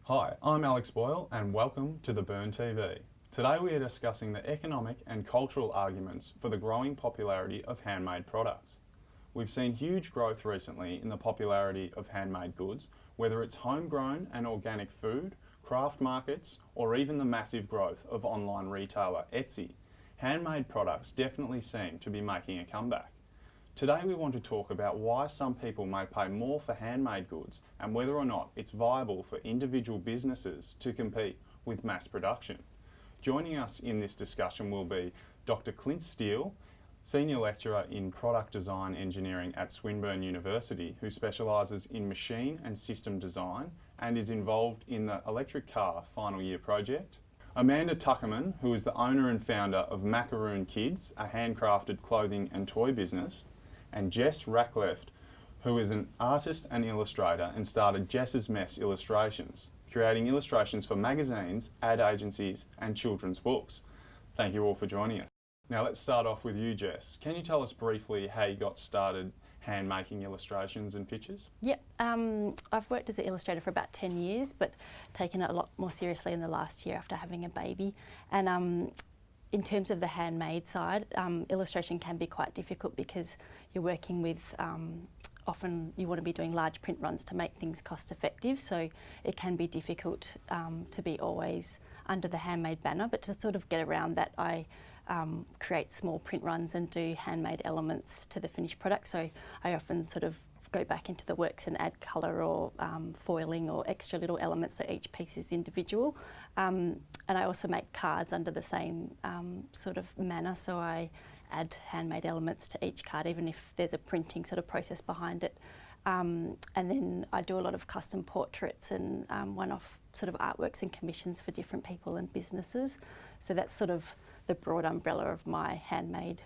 Hi, I'm Alex Boyle and welcome to the Burn TV. Today we are discussing the economic and cultural arguments for the growing popularity of handmade products. We've seen huge growth recently in the popularity of handmade goods, whether it's homegrown and organic food, craft markets, or even the massive growth of online retailer Etsy. Handmade products definitely seem to be making a comeback. Today we want to talk about why some people may pay more for handmade goods and whether or not it's viable for individual businesses to compete with mass production. Joining us in this discussion will be Dr. Clint Steele, Senior Lecturer in Product Design Engineering at Swinburne University, who specialises in machine and system design and is involved in the electric car final year project. Amanda Tuckerman, who is the owner and founder of Macaroon Kids, a handcrafted clothing and toy business, and Jess Rackleft, who is an artist and illustrator and started Jess's Mess Illustrations, creating illustrations for magazines, ad agencies and children's books. Thank you all for joining us. Now let's start off with you, Jess. Can you tell us briefly how you got started hand making illustrations and pictures? Yep, I've worked as an illustrator for about 10 years, but taken it a lot more seriously in the last year after having a baby. And in terms of the handmade side, illustration can be quite difficult because you're working with, often you want to be doing large print runs to make things cost effective, so it can be difficult to be always under the handmade banner, but to sort of get around that, I create small print runs and do handmade elements to the finished product. So I often sort of go back into the works and add colour or foiling or extra little elements so each piece is individual. And I also make cards under the same sort of manner, so I add handmade elements to each card even if there's a printing sort of process behind it. And then I do a lot of custom portraits and one-off sort of artworks and commissions for different people and businesses. So that's sort of the broad umbrella of my handmade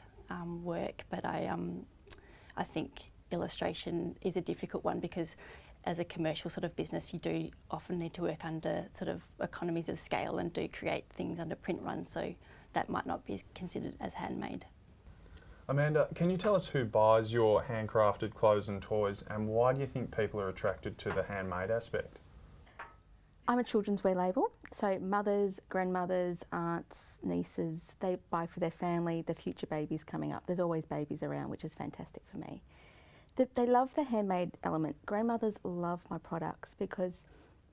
work, but I think illustration is a difficult one because as a commercial sort of business you do often need to work under sort of economies of scale and do create things under print runs, so that might not be considered as handmade. Amanda, can you tell us who buys your handcrafted clothes and toys and why do you think people are attracted to the handmade aspect? I'm a children's wear label, so mothers, grandmothers, aunts, nieces, they buy for their family, the future babies coming up. There's always babies around, which is fantastic for me. They love the handmade element. Grandmothers love my products because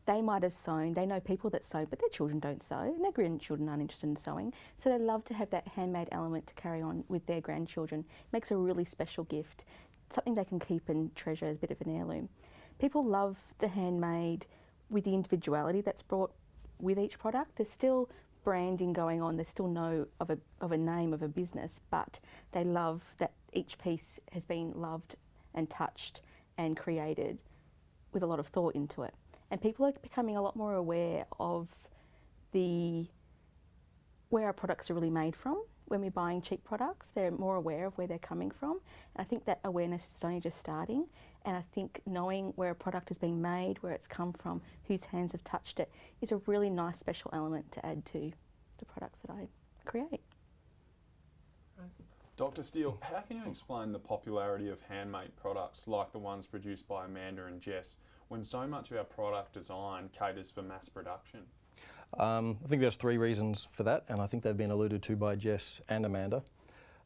they might have sewn, they know people that sew, but their children don't sew, and their grandchildren aren't interested in sewing, so they love to have that handmade element to carry on with their grandchildren. It makes a really special gift, something they can keep and treasure as a bit of an heirloom. People love the handmade with the individuality that's brought with each product. There's still branding going on, there's still no of a name of a business, but they love that each piece has been loved and touched and created with a lot of thought into it. And people are becoming a lot more aware of where our products are really made from. When we're buying cheap products, they're more aware of where they're coming from. And I think that awareness is only just starting. And I think knowing where a product has been made, where it's come from, whose hands have touched it, is a really nice special element to add to the products that I create. Dr. Steele, how can you explain the popularity of handmade products like the ones produced by Amanda and Jess when so much of our product design caters for mass production? I think there's three reasons for that, and I think they've been alluded to by Jess and Amanda.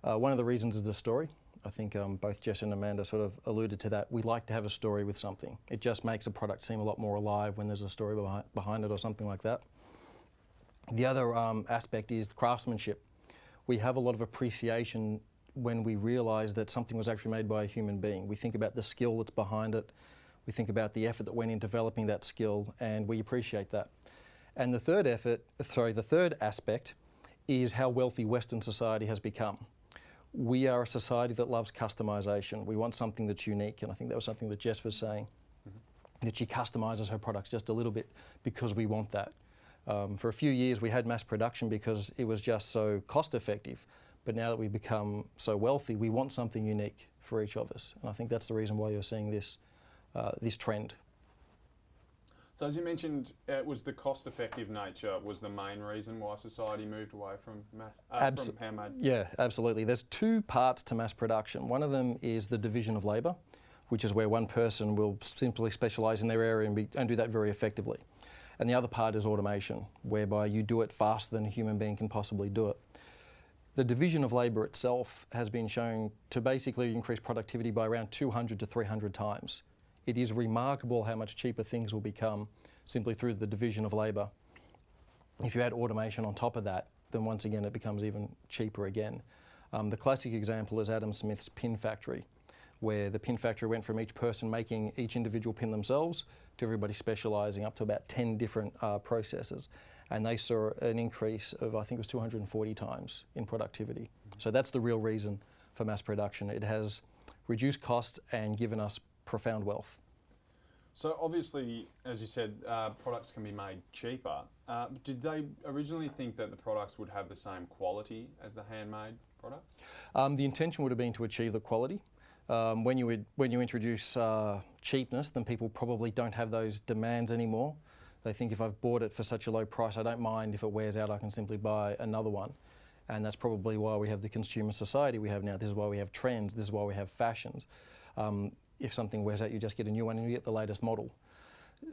One of the reasons is the story. I think both Jess and Amanda sort of alluded to that. We like to have a story with something. It just makes a product seem a lot more alive when there's a story behind it or something like that. The other aspect is the craftsmanship. We have a lot of appreciation when we realise that something was actually made by a human being. We think about the skill that's behind it. We think about the effort that went in developing that skill, and we appreciate that. And the third aspect is how wealthy Western society has become. We are a society that loves customisation. We want something that's unique, and I think that was something that Jess was saying, that she customises her products just a little bit because we want that. For a few years we had mass production because it was just so cost effective, but now that we've become so wealthy, we want something unique for each of us. And I think that's the reason why you're seeing this trend. So as you mentioned, it was the cost-effective nature was the main reason why society moved away from from handmade? Yeah, absolutely. There's two parts to mass production. One of them is the division of labour, which is where one person will simply specialise in their area and do that very effectively. And the other part is automation, whereby you do it faster than a human being can possibly do it. The division of labour itself has been shown to basically increase productivity by around 200 to 300 times. It is remarkable how much cheaper things will become simply through the division of labour. If you add automation on top of that, then once again it becomes even cheaper again. The classic example is Adam Smith's pin factory, where the pin factory went from each person making each individual pin themselves to everybody specialising up to about 10 different processes. And they saw an increase of, I think it was 240 times in productivity. So that's the real reason for mass production. It has reduced costs and given us profound wealth. So obviously, as you said, products can be made cheaper. Did they originally think that the products would have the same quality as the handmade products? The intention would have been to achieve the quality. When you introduce cheapness, then people probably don't have those demands anymore. They think if I've bought it for such a low price, I don't mind if it wears out, I can simply buy another one. And that's probably why we have the consumer society we have now. This is why we have trends. This is why we have fashions. If something wears out, you just get a new one and you get the latest model.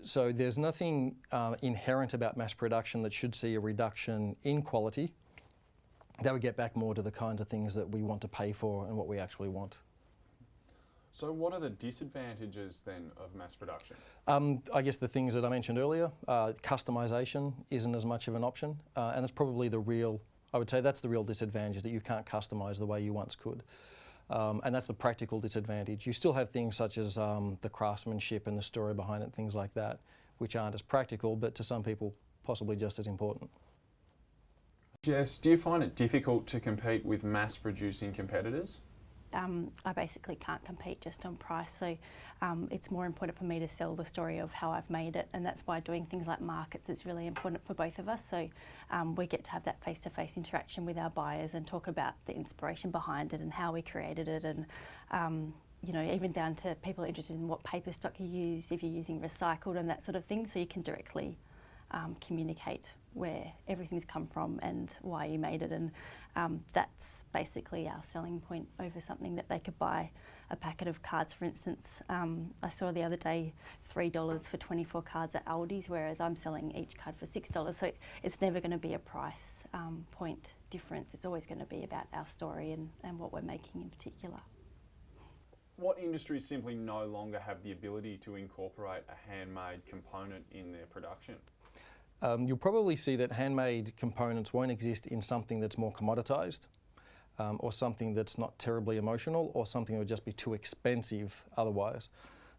So there's nothing inherent about mass production that should see a reduction in quality. That would get back more to the kinds of things that we want to pay for and what we actually want. So what are the disadvantages then of mass production? I guess the things that I mentioned earlier, customisation isn't as much of an option, and that's probably I would say that's the real disadvantage, that you can't customise the way you once could. And that's the practical disadvantage. You still have things such as the craftsmanship and the story behind it, things like that, which aren't as practical, but to some people possibly just as important. Jess, do you find it difficult to compete with mass-producing competitors? I basically can't compete just on price, so it's more important for me to sell the story of how I've made it, and that's why doing things like markets is really important for both of us. So we get to have that face-to-face interaction with our buyers and talk about the inspiration behind it and how we created it, and you know, even down to people interested in what paper stock you use, if you're using recycled and that sort of thing, so you can directly communicate where everything's come from and why you made it, and that's basically our selling point over something that they could buy a packet of cards, for instance. I saw the other day $3 for 24 cards at Aldi's, whereas I'm selling each card for $6. So it's never going to be a price point difference. It's always going to be about our story and what we're making in particular. What industries simply no longer have the ability to incorporate a handmade component in their production? You'll probably see that handmade components won't exist in something that's more commoditised, or something that's not terribly emotional, or something that would just be too expensive otherwise.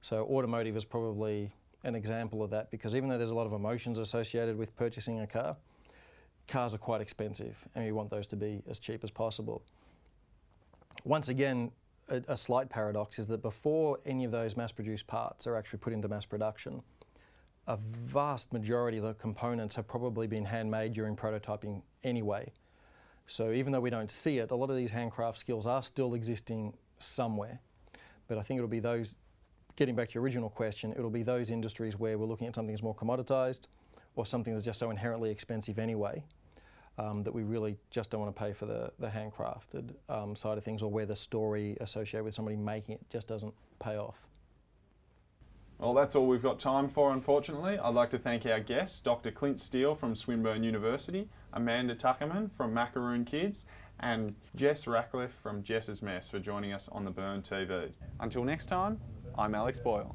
So automotive is probably an example of that, because even though there's a lot of emotions associated with purchasing a car, cars are quite expensive and you want those to be as cheap as possible. Once again, a slight paradox is that before any of those mass-produced parts are actually put into mass production, a vast majority of the components have probably been handmade during prototyping anyway. So even though we don't see it, a lot of these handcraft skills are still existing somewhere. But I think it'll be those, getting back to your original question, it'll be those industries where we're looking at something that's more commoditized or something that's just so inherently expensive anyway, that we really just don't want to pay for the handcrafted side of things, or where the story associated with somebody making it just doesn't pay off. Well, that's all we've got time for, unfortunately. I'd like to thank our guests, Dr. Clint Steele from Swinburne University, Amanda Tuckerman from Macaroon Kids, and Jess Ratcliffe from Jess's Mess for joining us on the Burn TV. Until next time, I'm Alex Boyle.